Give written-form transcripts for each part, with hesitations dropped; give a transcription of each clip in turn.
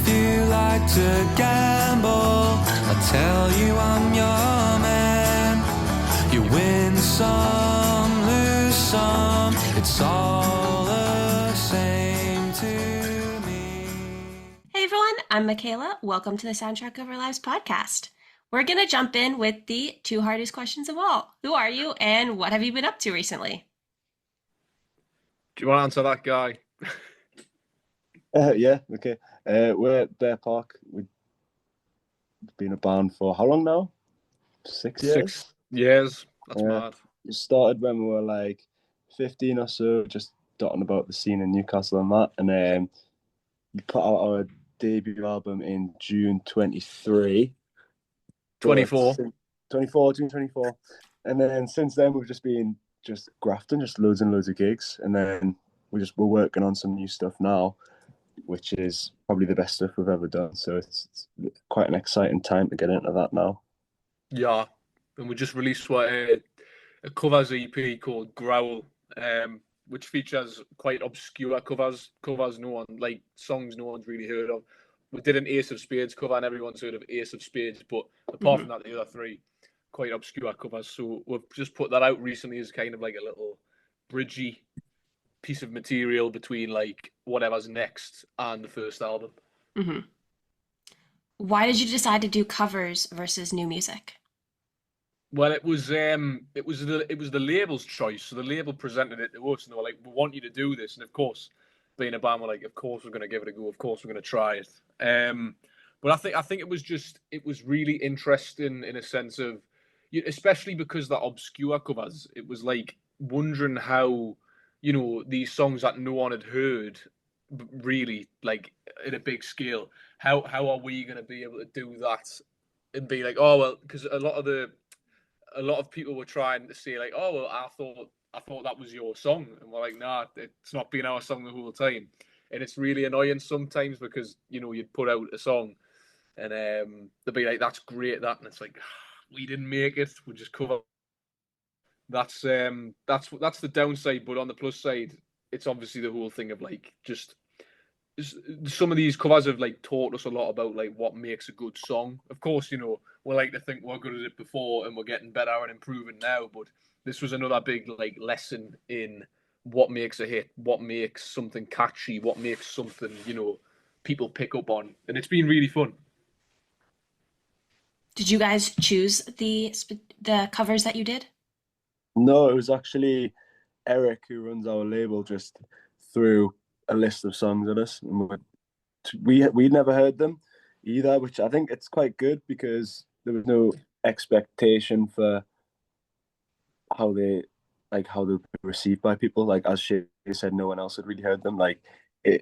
If you like to gamble, I'll tell you I'm your man. You win some, lose some, it's all the same to me. Hey everyone, I'm Mackayla. Welcome to the Soundtrack of Our Lives podcast. We're going to jump in with the two hardest questions of all. Who are you and what have you been up to recently? Do you want to answer that, Guy? Yeah, okay. We're at Bear Park. We've been a band for how long now? 6 years? 6 years. That's mad. We started when we were like 15 or so, just dotting about the scene in Newcastle and that. And we put out our debut album in June 23. 24. 24, June 24. And then since then, we've just been grafting, just loads and loads of gigs. And then we're working on some new stuff now, which is probably the best stuff we've ever done. So it's quite an exciting time to get into that now. Yeah. And we just released a covers EP called Growl, which features quite obscure covers no one, like songs no one's really heard of. We did an Ace of Spades cover and everyone's heard of Ace of Spades, but apart from that, the other three quite obscure covers. So we've just put that out recently as kind of like a little bridgey piece of material between like whatever's next and the first album. Mm-hmm. Why did you decide to do covers versus new music? Well, it was the label's choice. So the label presented it to us, and they were like, "We want you to do this." And of course, being a band, we're like, "Of course we're going to give it a go. Of course we're going to try it." But I think it was really interesting in a sense of, especially because they're obscure covers. It was like wondering how, these songs that no one had heard, really like in a big scale. How are we going to be able to do that and be like, oh well, because a lot of people were trying to say like, oh well, I thought that was your song, and we're like, nah, it's not been our song the whole time, and it's really annoying sometimes because you'd put out a song, and they'd be like, that's great, that, and it's like, we didn't make it, we just cover. That's the downside, but on the plus side, it's obviously the whole thing of like just some of these covers have like taught us a lot about like what makes a good song. Of course, we like to think we're good at it before and we're getting better and improving now, but this was another big like lesson in what makes a hit, what makes something catchy, what makes something people pick up on, and it's been really fun. Did you guys choose the covers that you did? No, it was actually Eric, who runs our label, just threw a list of songs at us, and we'd never heard them either, which I think it's quite good because there was no expectation for how they were received by people. Like as she said, no one else had really heard them. Like we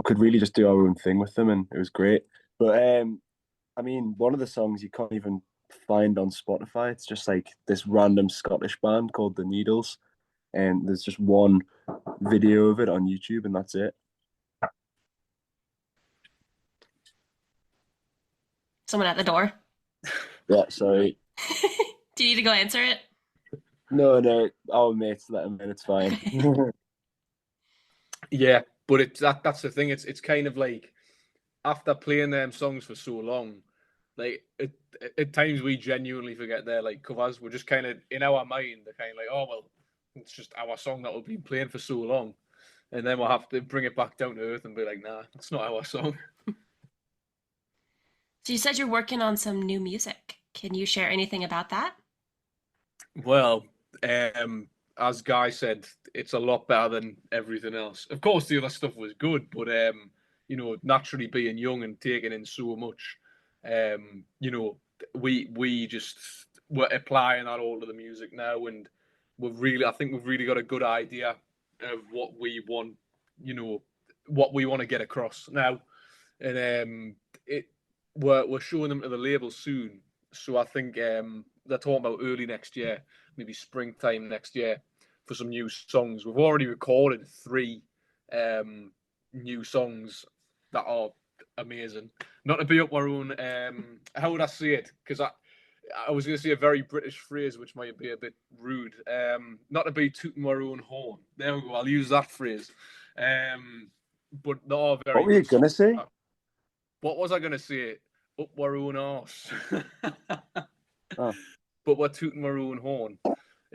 could really just do our own thing with them, and it was great. But I mean, one of the songs you can't even find on Spotify. It's just like this random Scottish band called The Needles, and there's just one video of it on YouTube, and that's it. Someone at the door. Yeah, sorry. Do you need to go answer it? No, our mates let him in. It's fine. Yeah, but that's the thing. It's kind of like after playing them songs for so long, like at times we genuinely forget they're like covers. We're just kind of in our mind. They're kind of like, oh well, it's just our song that we've been playing for so long, and then we'll have to bring it back down to earth and be like, nah, it's not our song. So you said you're working on some new music. Can you share anything about that? Well, as Guy said, it's a lot better than everything else. Of course, the other stuff was good, but naturally being young and taking in so much, we just were applying that all to the music now, and I think we've really got a good idea of what we want, what we want to get across now, and we're showing them to the label soon. So I think they're talking about early next year, maybe springtime next year, for some new songs. We've already recorded 3 new songs that are amazing. Not to be up our own, how would I say it? Because I was going to say a very British phrase, which might be a bit rude. Not to be tooting our own horn. There we go. I'll use that phrase. But no, very. What were you going to say? What was I going to say? Up our own arse. Oh. But we're tooting our own horn.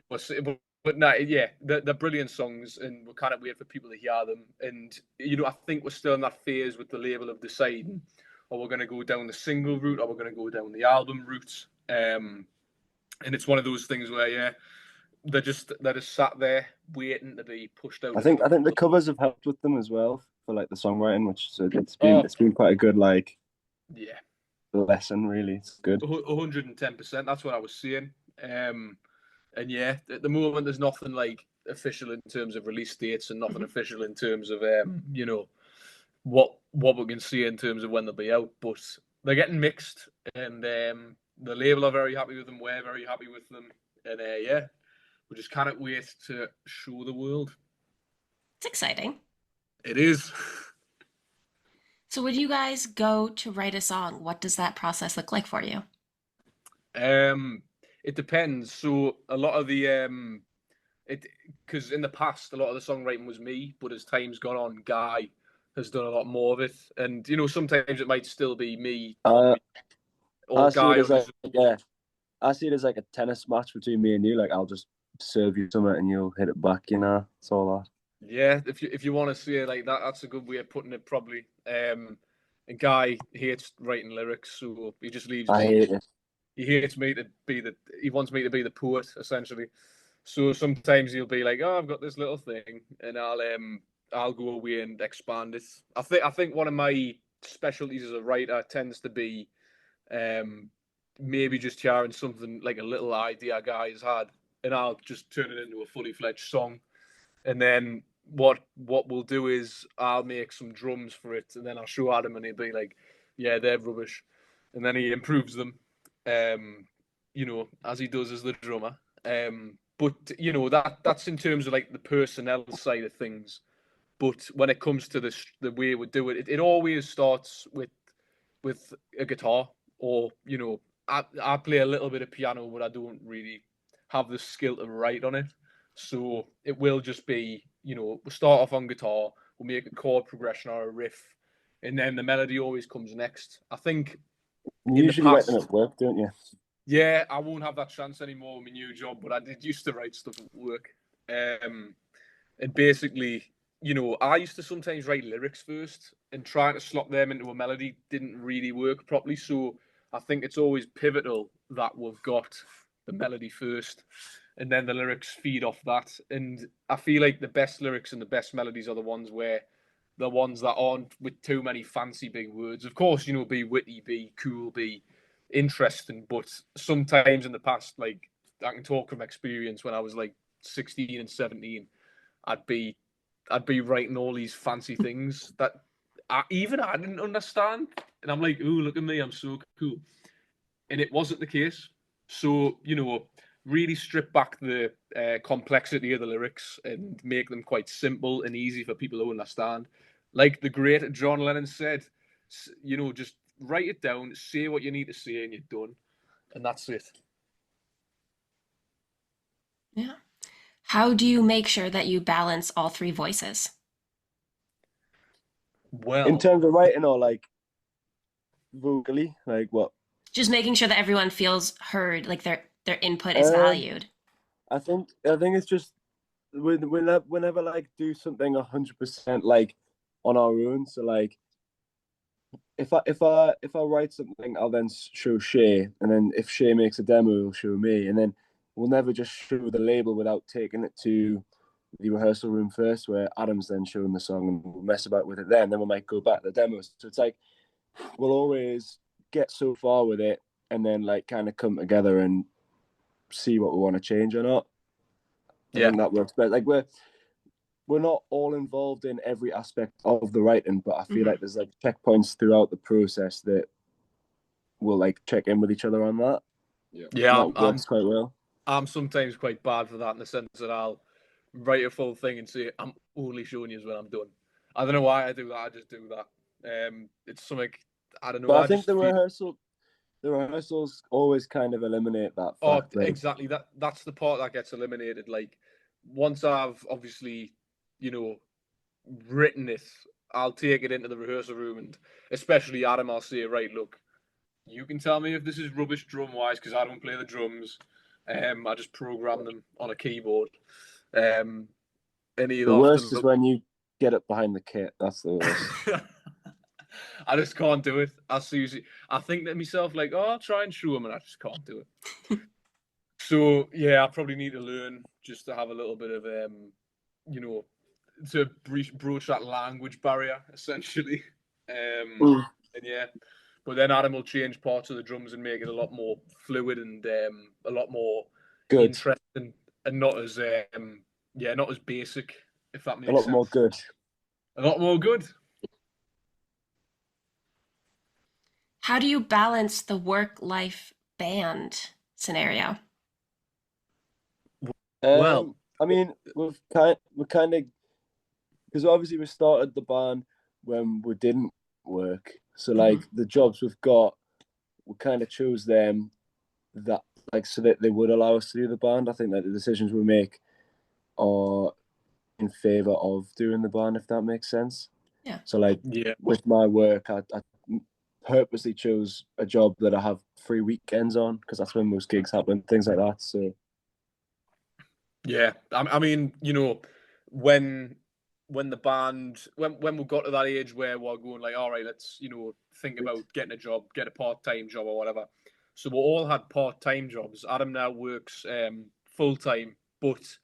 But no, yeah, they're brilliant songs, and we can't wait for people to hear them. And I think we're still in that phase with the label of deciding, or we're going to go down the single route, or we're going to go down the album route. And it's one of those things where, yeah, they're just sat there waiting to be pushed out. I think the covers have helped with them as well for like the songwriting, which it's been quite a good like lesson. Really, it's good. 110%. That's what I was saying. And yeah, at the moment there's nothing like official in terms of release dates, and nothing official in terms of what we can see in terms of when they'll be out. But they're getting mixed, and the label are very happy with them. We're very happy with them, and yeah, we just cannot wait to show the world. It's exciting. It is. So when you guys go to write a song, what does that process look like for you? It depends. So a lot of the because in the past a lot of the songwriting was me, but as time's gone on, Guy has done a lot more of it. And sometimes it might still be me or Guy. I see it as like a tennis match between me and you. Like I'll just serve you something and you'll hit it back. It's all that. Yeah, if you want to say it like that, that's a good way of putting it, probably. And Guy hates writing lyrics, so he just leaves. I hate it. He hates me to be he wants me to be the poet, essentially. So sometimes he'll be like, "Oh, I've got this little thing," and I'll go away and expand it. I think one of my specialties as a writer tends to be maybe just hearing something like a little idea a guy has had, and I'll just turn it into a fully fledged song. And then what we'll do is I'll make some drums for it, and then I'll show Adam, and he'll be like, "Yeah, they're rubbish," and then he improves them. As he does as the drummer. But that's in terms of like the personnel side of things. But when it comes to the way we do it, it always starts with a guitar, or I play a little bit of piano, but I don't really have the skill to write on it. So it will just be, we'll start off on guitar, we'll make a chord progression or a riff, and then the melody always comes next. I think you usually write them at work, don't you? Yeah, I won't have that chance anymore with my new job, but I did used to write stuff at work. And basically, I used to sometimes write lyrics first, and trying to slot them into a melody didn't really work properly. So I think it's always pivotal that we've got the melody first, and then the lyrics feed off that. And I feel like the best lyrics and the best melodies are the ones that aren't with too many fancy big words. Of course, be witty, be cool, be interesting, but sometimes in the past, like I can talk from experience, when I was like 16 and 17, I'd be writing all these fancy things that I didn't understand, and I'm like, "Ooh, look at me, I'm so cool," and it wasn't the case. So really strip back the complexity of the lyrics and make them quite simple and easy for people to understand. Like the great John Lennon said, just write it down, say what you need to say, and you're done. And that's it. Yeah. How do you make sure that you balance all three voices? Well, in terms of writing or like vocally, like what? Just making sure that everyone feels heard, like their input is valued. I think it's just whenever like do something 100% like on our own. So like if I write something, I'll then show Shay, and then if Shay makes a demo, he'll show me, and then we'll never just show the label without taking it to the rehearsal room first, where Adam's then showing the song, and we'll mess about with it then we might go back to the demos. So it's like we'll always get so far with it, and then like kind of come together and see what we want to change or not. I think that works better. Like we're not all involved in every aspect of the writing, but I feel like there's like checkpoints throughout the process that we'll like check in with each other on that. Yeah, that works quite well. I'm sometimes quite bad for that, in the sense that I'll write a full thing and say, "I'm only showing you when I'm done." I don't know why I do that. I just do that. It's something, I don't know. But I think the rehearsals always kind of eliminate that fact. Exactly. That's the part that gets eliminated. Like once I've obviously, written it, I'll take it into the rehearsal room, and especially Adam, I'll say, right, look, you can tell me if this is rubbish drum wise because I don't play the drums. I just program them on a keyboard. And he'll The often worst is look. when you get it behind the kit. That's the worst. I just can't do it. I think to myself like, oh, I'll try and show him, and I just can't do it. So yeah, I probably need to learn just to have a little bit of to broach that language barrier essentially. And yeah, but then Adam will change parts of the drums and make it a lot more fluid and a lot more Good. interesting and not as not as basic, if that makes A lot sense. more good. A lot more good. How do you balance the work-life band scenario? Well, I mean, we're kind of, because obviously we started the band when we didn't work. So like the jobs we've got, we kind of chose them that like so that they would allow us to do the band. I think that the decisions we make are in favor of doing the band, if that makes sense. Yeah. So like with my work, I purposely chose a job that I have free weekends on because that's when most gigs happen, things like that. So yeah, I mean, when the band when we got to that age where we're going like, all right, let's think about getting a job, get a part-time job or whatever. So we all had part-time jobs. Adam now works full-time, but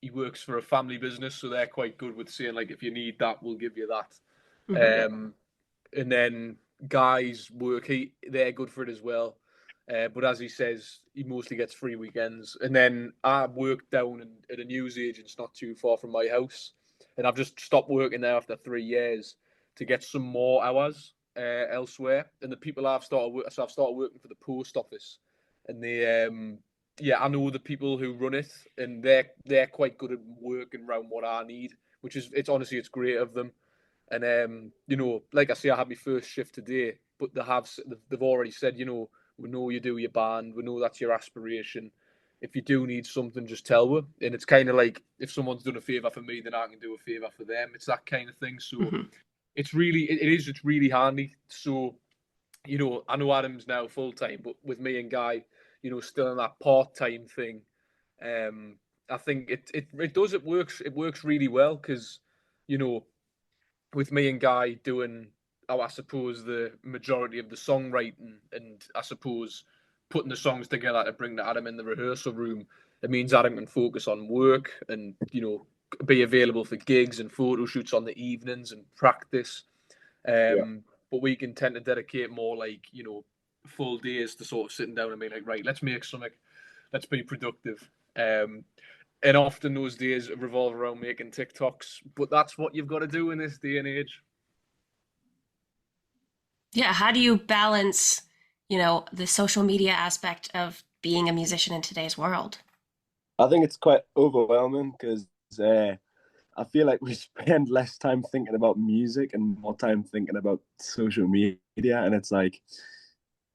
he works for a family business, so they're quite good with saying like, if you need that, we'll give you that. And then guys work, they're good for it as well. But as he says, he mostly gets free weekends. And then I work down at a newsagent's not too far from my house. And I've just stopped working there after 3 years to get some more hours elsewhere. And the people I've started working for the post office. And they, I know the people who run it, and they're quite good at working around what I need, which is, it's great of them. And like I say, I had my first shift today, but they've already said, we know you do your band, we know that's your aspiration. If you do need something, just tell me. And it's kind of like, if someone's done a favour for me, then I can do a favour for them. It's that kind of thing. So it's really handy. So, I know Adam's now full time, but with me and Guy, still in that part time thing, I think it works really well because, with me and Guy doing, I suppose, the majority of the songwriting and I suppose putting the songs together to bring Adam in the rehearsal room, it means Adam can focus on work and, be available for gigs and photo shoots on the evenings and practice. But we can tend to dedicate more like, full days to sort of sitting down and being like, right, let's make something, let's be productive. And often those days revolve around making TikToks, but that's what you've got to do in this day and age. Yeah, how do you balance, the social media aspect of being a musician in today's world? I think it's quite overwhelming because I feel like we spend less time thinking about music and more time thinking about social media, and it's like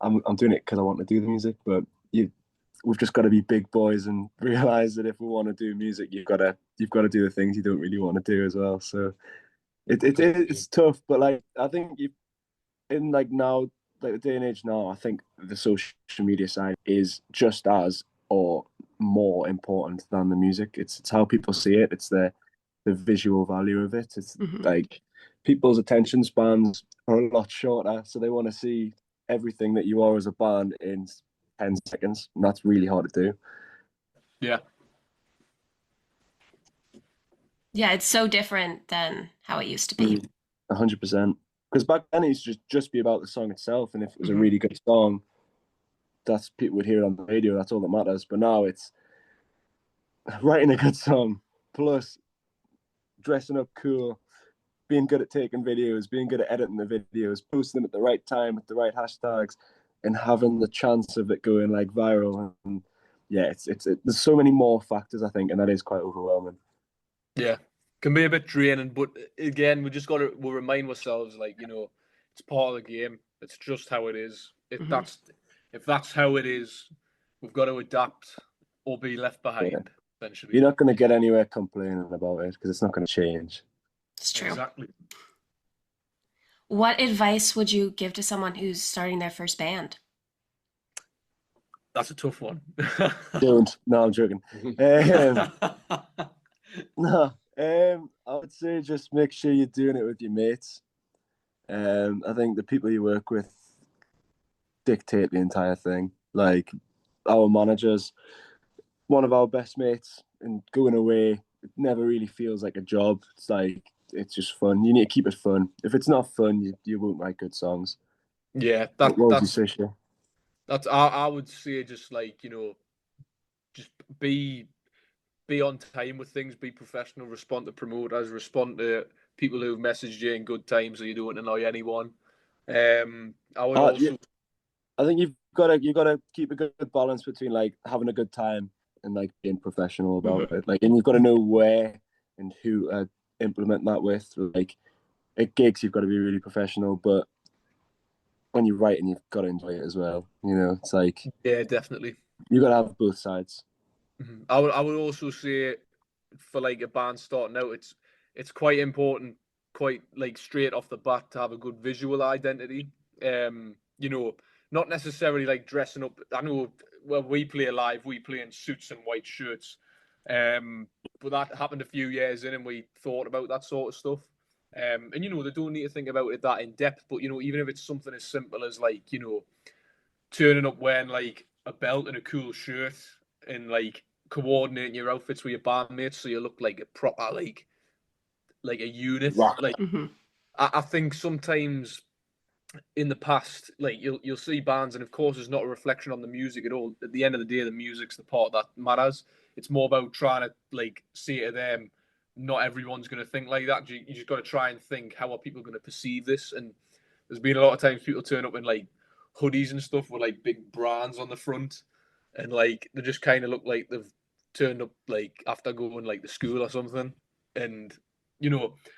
I'm doing it because I want to do the music, but we've just got to be big boys and realize that if we want to do music, you've got to do the things you don't really want to do as well. So it's tough, but like I think in like now, like the day and age now, I think the social media side is just as or more important than the music. It's how people see it. It's the visual value of it. It's like people's attention spans are a lot shorter, so they want to see everything that you are as a band in 10 seconds, and that's really hard to do. Yeah. Yeah, it's so different than how it used to be. 100%. Because back then it used to just be about the song itself, and if it was a really good song, that's people would hear it on the radio. That's all that matters. But now it's writing a good song plus dressing up cool, being good at taking videos, being good at editing the videos, posting them at the right time with the right hashtags, and having the chance of it going like viral. And yeah, it's there's so many more factors, I think, and that is quite overwhelming. Yeah, can be a bit draining, but again, we'll remind ourselves, like, it's part of the game. It's just how it is. If that's how it is, we've got to adapt or be left behind. Essentially, you're not going to get anywhere complaining about it because it's not going to change. It's true. Exactly. What advice would you give to someone who's starting their first band? That's a tough one. Don't. No, I'm joking. Um, no, I would say just make sure you're doing it with your mates. I think the people you work with dictate the entire thing. Like our managers, one of our best mates, and going away, it never really feels like a job. It's like it's just fun. You need to keep it fun. If it's not fun, you won't write good songs. Yeah, What would you say, Shay? I would say just like, just be on time with things, be professional, respond to promoters, respond to people who've messaged you in good time so you don't annoy anyone. I would Yeah, also I think you gotta keep a good balance between like having a good time and like being professional about it. Like, and you've got to know where and who implement that with. Like at gigs, you've got to be really professional, but when you're writing, you've got to enjoy it as well. It's like yeah, definitely. you got to have both sides. I would also say for like a band starting out, it's quite important, quite like straight off the bat to have a good visual identity. Not necessarily like dressing up. I know when we play live, we play in suits and white shirts. But that happened a few years in, and we thought about that sort of stuff. And they don't need to think about it that in depth. But even if it's something as simple as like turning up wearing like a belt and a cool shirt and like coordinating your outfits with your bandmates so you look like a proper like a unit. Rock. Like I think sometimes in the past, like you'll see bands, and of course it's not a reflection on the music at all. At the end of the day, the music's the part that matters. It's more about trying to like say to them, not everyone's going to think like that. You just got to try and think, how are people going to perceive this? And there's been a lot of times people turn up in like hoodies and stuff with like big brands on the front, and like they just kind of look like they've turned up like after going like to school or something. And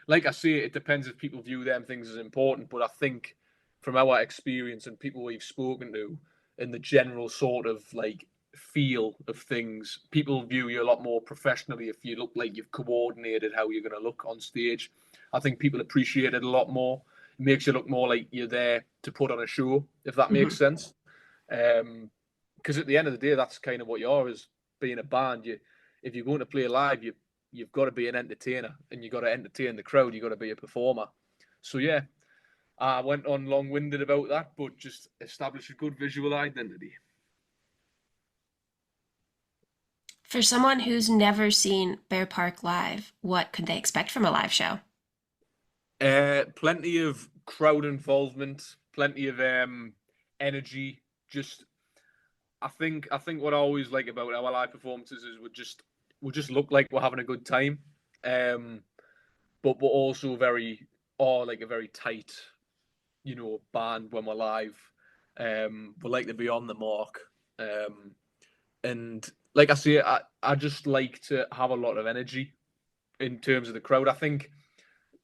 like I say, it depends if people view them things as important, but I think from our experience and people we've spoken to and the general sort of like feel of things, people view you a lot more professionally if you look like you've coordinated how you're going to look on stage. I think people appreciate it a lot more. It makes you look more like you're there to put on a show, if that makes sense. Because at the end of the day, that's kind of what you are, is being a band. If you're going to play live, you've got to be an entertainer, and you've got to entertain the crowd. You've got to be a performer. So yeah, I went on long-winded about that, but just establish a good visual identity. For someone who's never seen Bear Park live, what could they expect from a live show? Plenty of crowd involvement, plenty of energy. I think what I always like about our live performances is we just look like we're having a good time, but we're also like a very tight, band when we're live. We like to be on the mark, and like I say, I just like to have a lot of energy in terms of the crowd. I think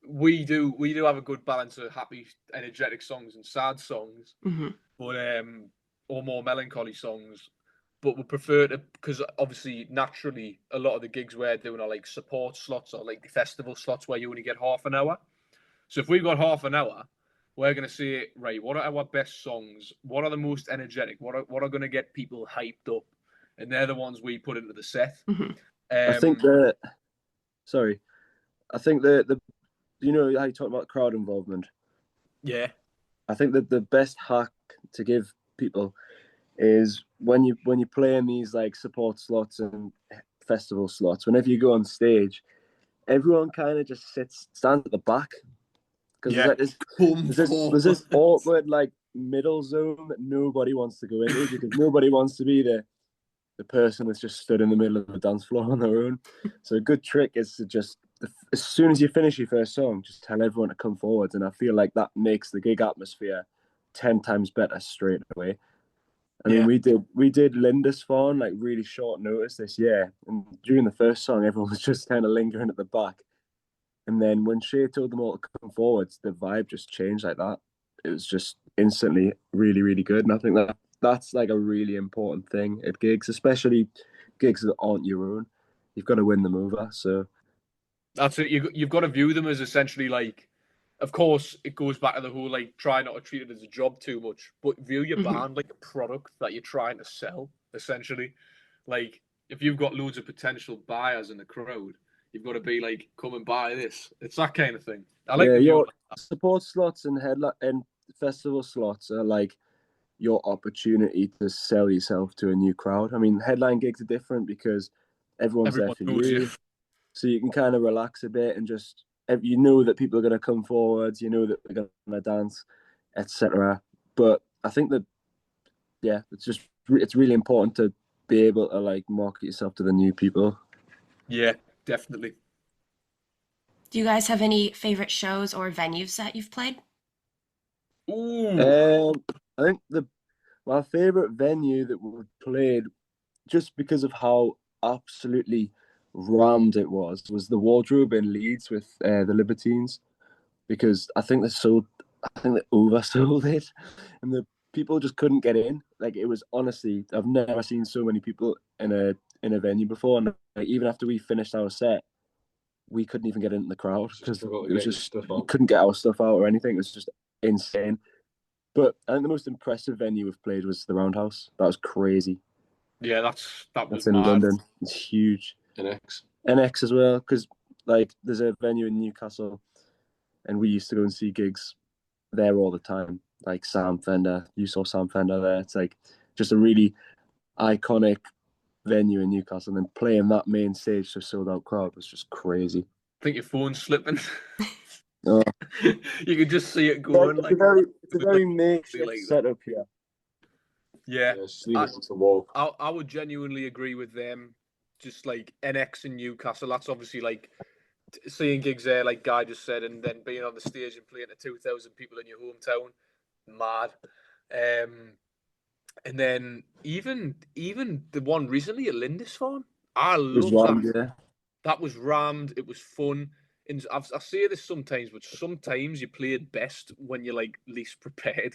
we do have a good balance of happy, energetic songs and sad songs, but or more melancholy songs. But we prefer to, because obviously naturally a lot of the gigs we're doing are like support slots or like the festival slots where you only get half an hour. So if we've got half an hour, we're going to say, right, what are our best songs? What are the most energetic? What are going to get people hyped up? And they're the ones we put into the set. I think sorry, I think the how you talk about crowd involvement. Yeah. I think that the best hack to give people is when you play in these like support slots and festival slots, whenever you go on stage, everyone kind of just stands at the back, because there's this awkward like middle zone that nobody wants to go into, because nobody wants to be the person that's just stood in the middle of the dance floor on their own. So a good trick is to just, as soon as you finish your first song, just tell everyone to come forward, and I feel like that makes the gig atmosphere 10 times better straight away. I mean, we did Lindisfarne like really short notice this year, and during the first song, everyone was just kind of lingering at the back, and then when Shay told them all to come forwards, the vibe just changed like that. It was just instantly really, really good, and I think that's like a really important thing at gigs, especially gigs that aren't your own. You've got to win them over. So that's it. You've got to view them as essentially like of course, it goes back to the whole like try not to treat it as a job too much, but view your band like a product that you're trying to sell. Essentially, like if you've got loads of potential buyers in the crowd, you've got to be like, come and buy this. It's that kind of thing. I like your support slots and festival slots are like your opportunity to sell yourself to a new crowd. I mean, headline gigs are different because everyone's there for you. So you can kind of relax a bit and just, you know that people are going to come forwards, you know that they're going to dance, etc. But I think that, it's really important to be able to like market yourself to the new people. Yeah, definitely. Do you guys have any favorite shows or venues that you've played? Ooh. I think my favorite venue that we played, just because of how absolutely rammed it was the Wardrobe in Leeds with the Libertines, because I think they oversold it, and the people just couldn't get in. Like, it was, honestly, I've never seen so many people in a venue before, and like, even after we finished our set, we couldn't even get into the crowd because it was just, we couldn't get our stuff out or anything. It was just insane. But I think the most impressive venue we've played was the Roundhouse. That was crazy. Yeah, that's in mad. London. It's huge. NX as well, because like there's a venue in Newcastle, and we used to go and see gigs there all the time. Like Sam Fender, you saw Sam Fender there. It's like just a really iconic venue in Newcastle, and then playing that main stage to a sold out crowd was just crazy. I think your phone's slipping. Oh. You could just see it going. It's a very makeshift setup here. Yeah, I would genuinely agree with them. Just like NX in Newcastle, that's obviously like seeing gigs there, like Guy just said, and then being on the stage and playing to 2,000 people in your hometown, mad. And then even the one recently at Lindisfarne, I love that. Yeah. That was rammed. It was fun. And I say this sometimes, but sometimes you play it best when you're like least prepared.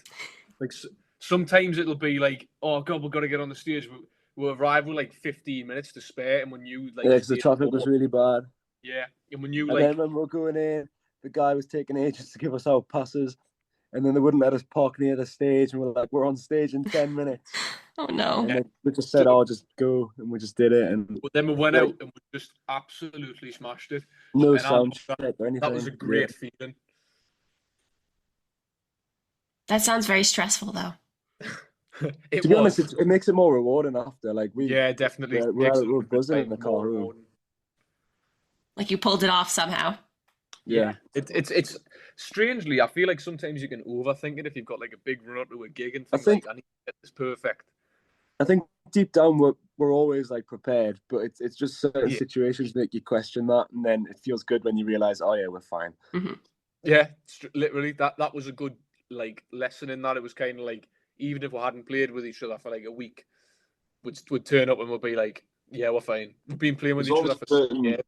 Like sometimes it'll be like, oh god, we've got to get on the stage. We'll arrive with like 15 minutes to spare, and when you like, because the traffic was really bad. Yeah, and when you then when we were going in, the guy was taking ages to give us our passes, and then they wouldn't let us park near the stage, and we're like, we're on stage in 10 minutes. Oh no! And we just said, "Oh, just go," and we just did it. And but then we went out and we just absolutely smashed it. No sound check or anything. That was a great feeling. That sounds very stressful, though. To be honest, it makes it more rewarding after. Like definitely. We're buzzing in the car room. Like you pulled it off somehow. Yeah. It's strangely, I feel like sometimes you can overthink it if you've got like a big run up to a gig and think I need to get this perfect. I think deep down we're always like prepared, but it's just certain situations make you question that, and then it feels good when you realize, oh yeah, we're fine. Mm-hmm. Yeah, literally that was a good like lesson in that. It was kind of like, even if we hadn't played with each other for like a week, we'd turn up and we'd be like, yeah, we're fine. We've been playing with each other for years.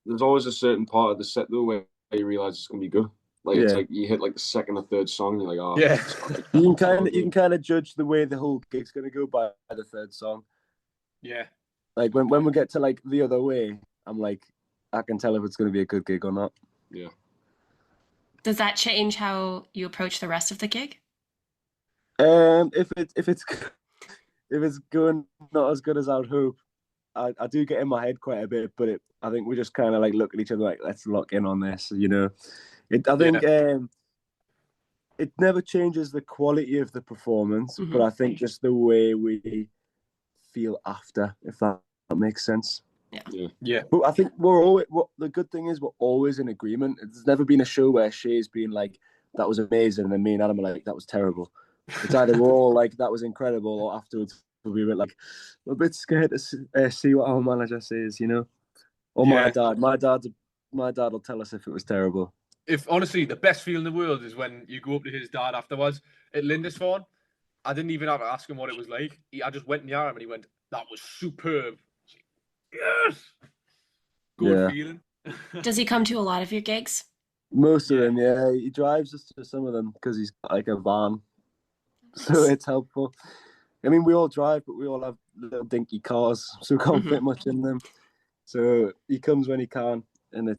There's always a certain part of the set though where you realize it's gonna be good. Like it's like you hit like the second or third song, you're like, oh yeah. You can kind of judge the way the whole gig's gonna go by the third song. Yeah. Like when we get to like the other way, I'm like, I can tell if it's gonna be a good gig or not. Yeah. Does that change how you approach the rest of the gig? If it's going not as good as I'd hope, I do get in my head quite a bit, but I think we just kind of like look at each other like, let's lock in on this, you know. I think it never changes the quality of the performance, but I think just the way we feel after, if that makes sense. Yeah. But I think the good thing is we're always in agreement. There's never been a show where Shay's been like, that was amazing, and then me and Adam are like, that was terrible. It's either we're all like, that was incredible, or afterwards we were like, we're a bit scared to see what our manager says, you know. Or my dad will tell us if it was terrible. If honestly, the best feeling in the world is when you go up to his dad afterwards at Lindisfarne. I didn't even have to ask him what it was like. I just went near him and he went, "That was superb." Yes, good feeling. Does he come to a lot of your gigs? Most of them, yeah. He drives us to some of them because he's got like a van, so it's helpful. I mean, we all drive, but we all have little dinky cars, so we can't fit much in them. So he comes when he can, and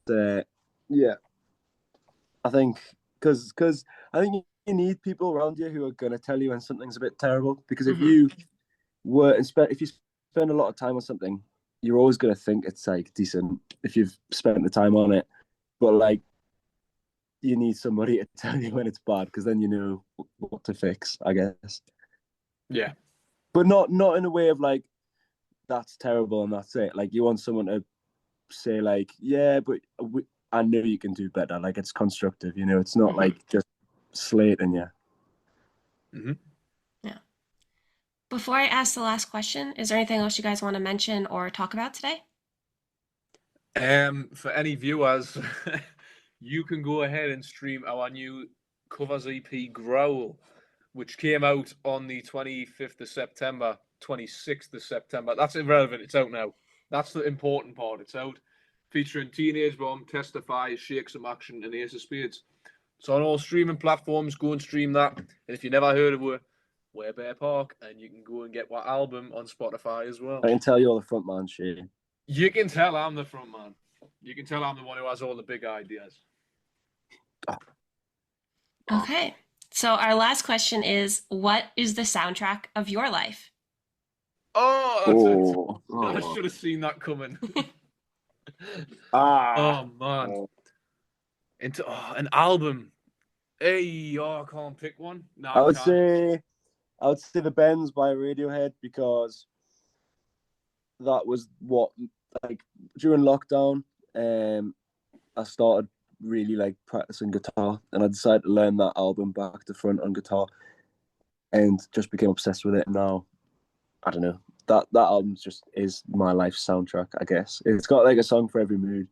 I think because I think you need people around you who are going to tell you when something's a bit terrible. Because if Mhm. you if you spend a lot of time on something, you're always going to think it's like decent if you've spent the time on it. But like, you need somebody to tell you when it's bad, because then you know what to fix, I guess. Yeah. But not in a way of like, that's terrible and that's it. Like, you want someone to say like, yeah, but I know you can do better. Like, it's constructive, you know. It's not like just slating you. Mm-hmm. Yeah. Before I ask the last question, is there anything else you guys want to mention or talk about today? For any viewers, you can go ahead and stream our new covers EP Growl, which came out on the 25th of September, 26th of September. That's irrelevant. It's out now. That's the important part. It's out, featuring Teenage Bomb, Testify, Shake Some Action, and Ace of Spades. So on all streaming platforms, go and stream that. And if you never heard of her, Where Bear Park, and you can go and get our album on Spotify as well. I can tell you're the front man, Shane. You can tell I'm the front man. You can tell I'm the one who has all the big ideas. Okay. So our last question is, what is the soundtrack of your life? Oh, I should have seen that coming. Oh man. Into an album. Hey, I can't pick one. No, I would say the Bends by Radiohead, because that was what, like, during lockdown, I started really like practicing guitar, and I decided to learn that album back to front on guitar, and just became obsessed with it. Now, I don't know, that album just is my life soundtrack, I guess. It's got like a song for every mood,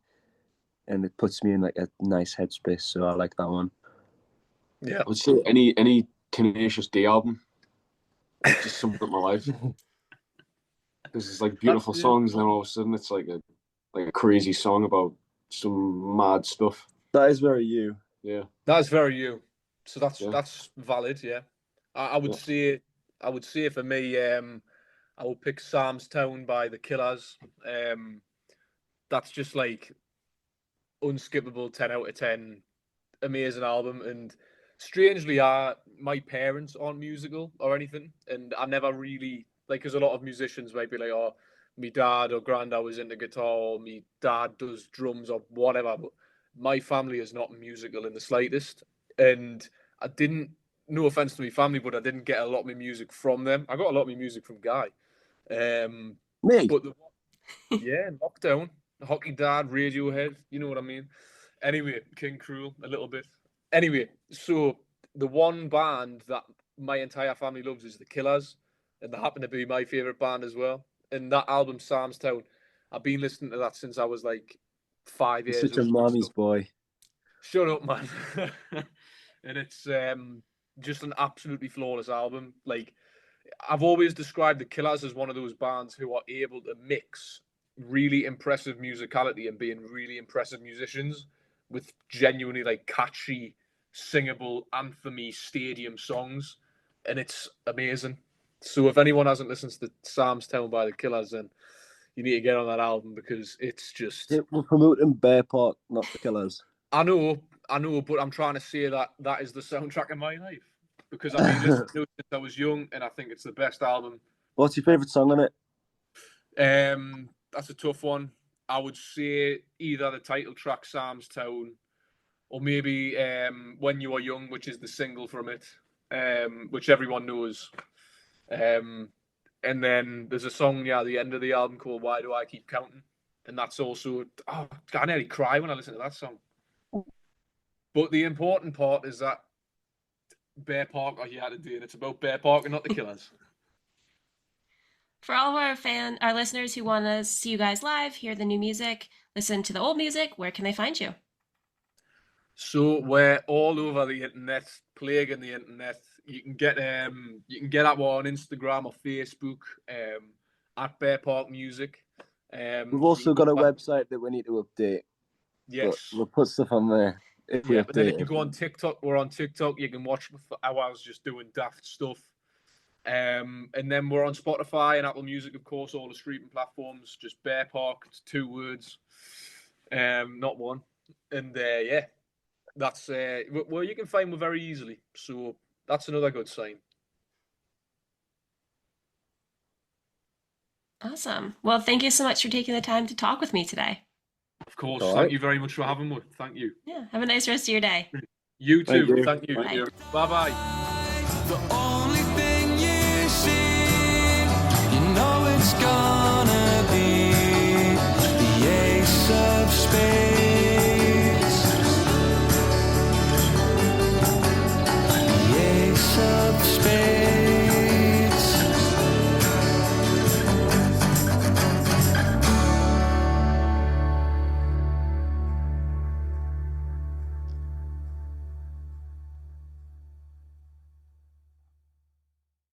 and it puts me in like a nice headspace, so I like that one. Yeah, I would say any Tenacious D album just sums up my life. Because it's like beautiful songs, and then all of a sudden it's like a crazy song about some mad stuff. That is very you. Yeah, that's very you. So that's valid. Yeah, I would say for me, I would pick Sam's Town by the Killers. That's just like unskippable, 10 out of 10, amazing album. And strangely, my parents aren't musical or anything, and I never really, like, because a lot of musicians might be like, oh, me dad or granddad was into guitar, or me dad does drums or whatever, but my family is not musical in the slightest. And I didn't, no offense to my family, but I didn't get a lot of my music from them. I got a lot of my music from Guy. Me? But yeah, Lockdown, Hockey Dad, Radiohead, you know what I mean? Anyway, King Cruel, a little bit. Anyway, so the one band that my entire family loves is the Killers, and they happen to be my favourite band as well. And that album, Sam's Town, I've been listening to that since I was like 5 years old. Such a mommy's boy. Shut up, man. And it's just an absolutely flawless album. Like, I've always described the Killers as one of those bands who are able to mix really impressive musicality and being really impressive musicians with genuinely like catchy, singable, anthemy stadium songs, and it's amazing. So if anyone hasn't listened to Sam's Town by the Killers, then you need to get on that album, because it's just. We're promoting Bear Park, not the Killers. I know, but I'm trying to say that is the soundtrack of my life, because I've been listening to it since I was young, and I think it's the best album. What's your favourite song on it? That's a tough one. I would say either the title track, Sam's Town, or maybe When You Are Young, which is the single from it, which everyone knows. And then there's a song at the end of the album called Why Do I Keep Counting? And that's also, I nearly cry when I listen to that song. But the important part is that Bear Park are here today, and it's about Bear Park and not the Killers. For all of our listeners who want to see you guys live, hear the new music, listen to the old music, where can they find you? So we're all over the internet, plaguing the internet. You can get at on Instagram or Facebook at Bear Park Music. We've also got a website that we need to update. Yes, we'll put stuff on there. But then if you go on TikTok, we're on TikTok. You can watch hours just doing daft stuff. And then we're on Spotify and Apple Music, of course, all the streaming platforms. Just Bear Park, it's 2 words, not one. And yeah. That's well, you can find them very easily. So that's another good sign. Awesome. Well, thank you so much for taking the time to talk with me today. Of course. All Thank right. you very much for having me. Thank you. Yeah. Have a nice rest of your day. You too. Thank you. Thank you. Bye. Bye bye. The only thing